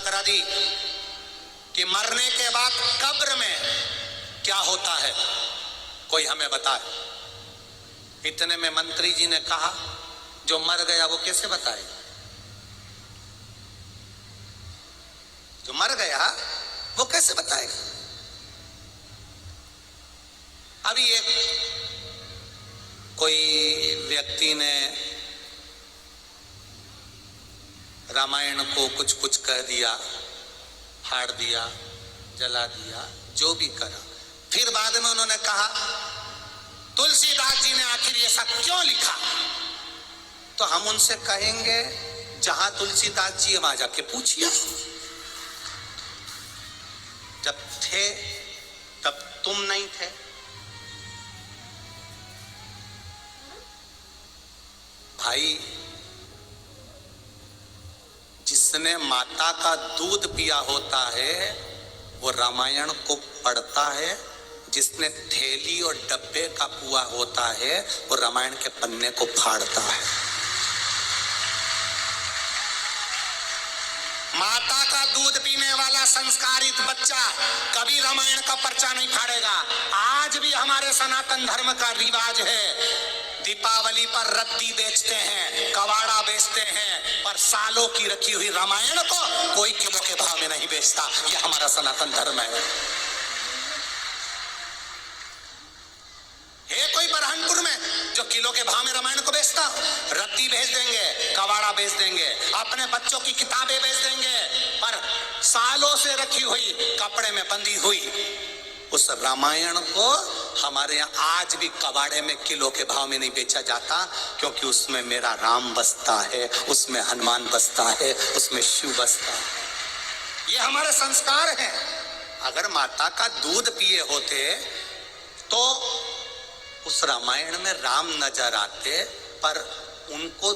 करा दी कि मरने के बाद कब्र में क्या होता है, कोई हमें बताए। इतने में मंत्री जी ने कहा जो मर गया वो कैसे बताएगा, जो मर गया वो कैसे बताएगा। अभी एक कोई व्यक्ति ने रामायण को कुछ कुछ कह दिया, फाड़ दिया, जला दिया, जो भी करा। फिर बाद में उन्होंने कहा तुलसीदास जी ने आखिर ये सब क्यों लिखा, तो हम उनसे कहेंगे जहां तुलसीदास जी वहां जाके पूछिए। जब थे तब तुम नहीं थे। भाई, जिसने माता का दूध पिया होता है वो रामायण को पढ़ता है, जिसने थैली और डब्बे का पुआ होता है वो रामायण के पन्ने को फाड़ता है। माता का दूध पीने वाला संस्कारित बच्चा कभी रामायण का पर्चा नहीं फाड़ेगा। आज भी हमारे सनातन धर्म का रिवाज है, दीपावली पर रद्दी बेचते हैं, कवाड़ा बेचते हैं, पर सालों की रखी हुई रामायण को कोई किलो के भाव में नहीं बेचता। यह हमारा सनातन धर्म है। कोई बरहनपुर में जो किलो के भाव में रामायण को बेचता, रद्दी बेच देंगे, कवाड़ा बेच देंगे, अपने बच्चों की किताबें बेच देंगे, पर सालों से रखी हुई कपड़े में बंधी हुई उस रामायण को हमारे यहाँ आज भी कबाड़े में किलो के भाव में नहीं बेचा जाता, क्योंकि उसमें मेरा राम बसता है, उसमें हनुमान बसता है, उसमें शिव बसता है। ये हमारे संस्कार हैं। अगर माता का दूध पिए होते तो उस रामायण में राम नजर आते, पर उनको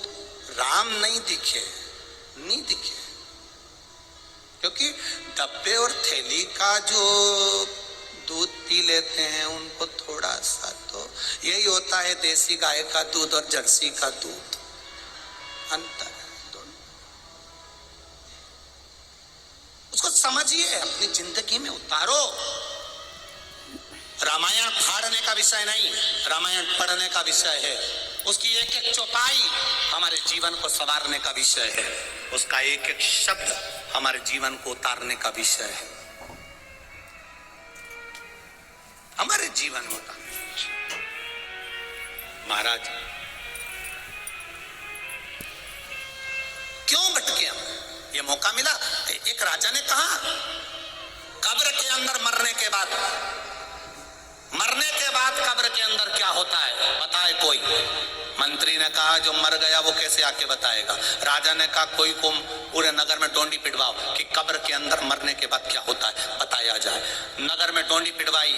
राम नहीं दिखे, क्योंकि डब्बे और थैली का जो दूध पी लेते हैं उनको थोड़ा सा तो यही होता है देसी गाय का दूध और जर्सी का दूध, अंतर है दोनों। उसको समझिए, अपनी जिंदगी में उतारो। रामायण फाड़ने का विषय नहीं, रामायण पढ़ने का विषय है। उसकी एक एक चौपाई हमारे जीवन को संवारने का विषय है, उसका एक एक शब्द हमारे जीवन को उतारने का विषय है, हमारे जीवन होता। महाराज क्यों भटके हम? ये मौका मिला। एक राजा ने कहा कब्र के अंदर मरने के बाद कब्र के अंदर क्या होता है, बताए कोई। मंत्री ने कहा जो मर गया वो कैसे आके बताएगा। राजा ने कहा कोई को पूरे नगर में डोंडी पिटवाओ कि कब्र के अंदर मरने के बाद क्या होता है बताया जाए। नगर में डोंडी पिटवाई,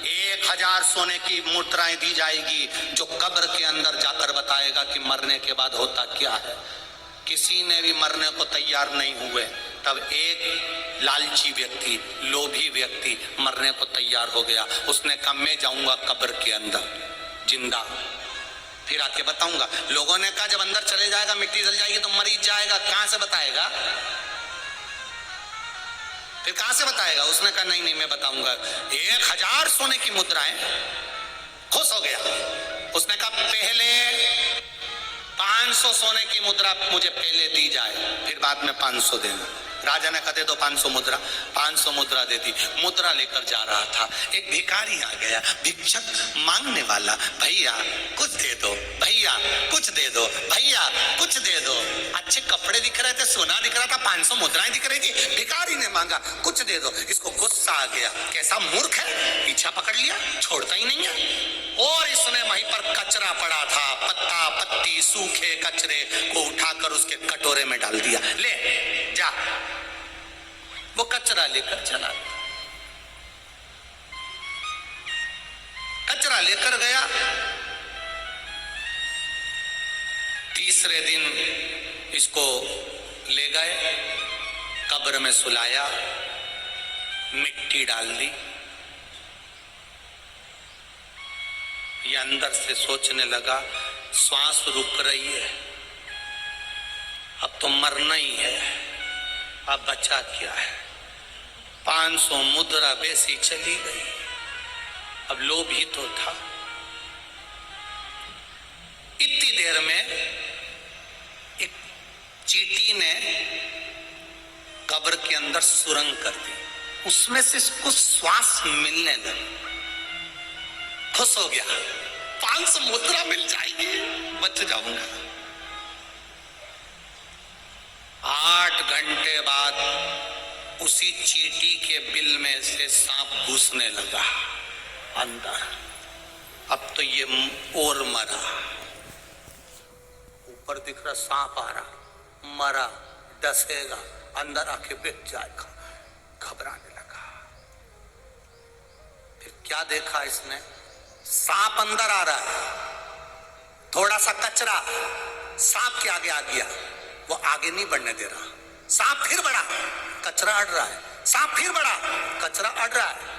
1000 सोने की मुद्राएं दी जाएगी, जो कब्र के अंदर जाकर बताएगा कि मरने के बाद होता क्या है। किसी ने भी मरने को तैयार नहीं हुए, तब एक लालची व्यक्ति, लोभी व्यक्ति मरने को तैयार हो गया। उसने कहा मैं जाऊंगा कब्र के अंदर जिंदा, फिर आके बताऊंगा। लोगों ने कहा जब अंदर चले जाएगा मिट्टी जल जाएगी तो मर ही जाएगा, कहां से बताएगा, फिर कहां से बताएगा। उसने कहा नहीं मैं बताऊंगा। 1000 सोने की मुद्राएं, खुश हो गया। उसने कहा पहले 500 सोने की मुद्रा मुझे पहले दी जाए, फिर बाद में 500 देना। राजा ने कहा दे दो 500 मुद्रा। 500 मुद्रा दे दी। मुद्रा लेकर जा रहा था, एक भिखारी आ गया, भिक्षक मांगने वाला, भैया कुछ दे दो, भैया कुछ दे दो, भैया कुछ दे दो। अच्छे कपड़े दिख रहे थे, सोना दिख रहा था, 500 मुद्राएं दिख रही थी। भिखारी ने मांगा कुछ दे दो। इसको गुस्सा आ गया, कैसा मूर्ख है, पीछा पकड़ लिया, छोड़ता ही नहीं है। और इसने वहीं पर कचरा पड़ा था, पत्ता पत्ती सूखे कचरे को उठाकर उसके कटोरे में डाल दिया। ले जा। वो कचरा लेकर चला, कचरा लेकर गया। तीसरे दिन इसको ले गए, कब्र में सुलाया, मिट्टी डाल दी। ये अंदर से सोचने लगा श्वास रुक रही है, अब तो मरना ही है, अब बचा क्या है? 500 मुद्रा बेसी चली गई। अब लोभ ही तो था। इतनी देर में एक चींटी ने कब्र के अंदर सुरंग कर दी, उसमें से कुछ श्वास मिलने लगा। खुश हो गया, 500 मुद्रा मिल जाएगी, बच जाऊंगा। 8 घंटे बाद उसी चींटी के बिल में से सांप घुसने लगा अंदर। अब तो ये और मरा, ऊपर दिख रहा सांप आ रहा, मरा, डसेगा, अंदर आके बैठ जाएगा। घबराने लगा। फिर क्या देखा इसने? सांप अंदर आ रहा है, थोड़ा सा कचरा सांप के आगे आ गया, वो आगे नहीं बढ़ने दे रहा। सांप फिर बढ़ा, कचरा अड़ रहा है, सांप फिर बढ़ा, कचरा अड़ रहा है।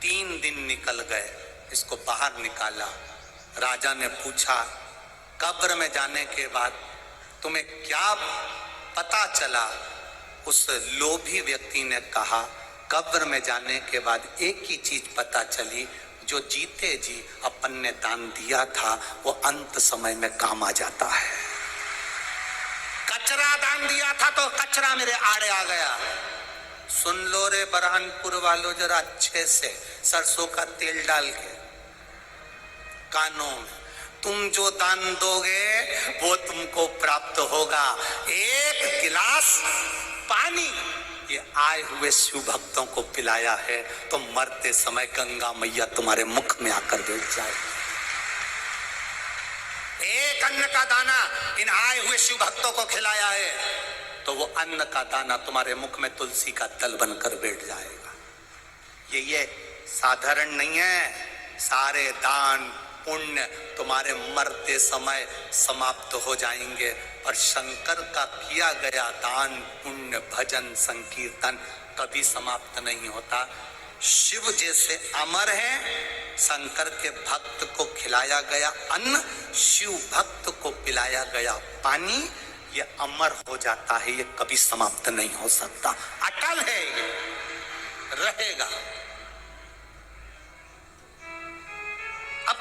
3 दिन निकल गए, इसको बाहर निकाला। राजा ने पूछा, कब्र में जाने के बाद तुम्हें क्या पता चला? उस लोभी व्यक्ति ने कहा, कब्र में जाने के बाद एक ही चीज पता चली, जो जीते जी अपन ने दान दिया था वो अंत समय में काम आ जाता है। कचरा दान दिया था तो कचरा मेरे आड़े आ गया। सुन लो रे बरहानपुर वालों, जरा अच्छे से सरसों का तेल डाल के कानों में, तुम जो दान दोगे वो तुमको प्राप्त होगा। 1 गिलास पानी ये आए हुए शिव भक्तों को पिलाया है तो मरते समय गंगा मैया तुम्हारे मुख में आकर बैठ जाए। 1 अन्न का दाना इन आए हुए शिव भक्तों को खिलाया है तो वो अन्न का दाना तुम्हारे मुख में तुलसी का दल बनकर बैठ जाएगा। ये साधारण नहीं है। सारे दान पुण्य तुम्हारे मरते समय समाप्त हो जाएंगे, पर शंकर का किया गया दान पुण्य भजन संकीर्तन कभी समाप्त नहीं होता। शिव जैसे अमर है, शंकर के भक्त को खिलाया गया अन्न, शिव भक्त को पिलाया गया पानी, ये अमर हो जाता है, ये कभी समाप्त नहीं हो सकता, अटल है, ये रहेगा।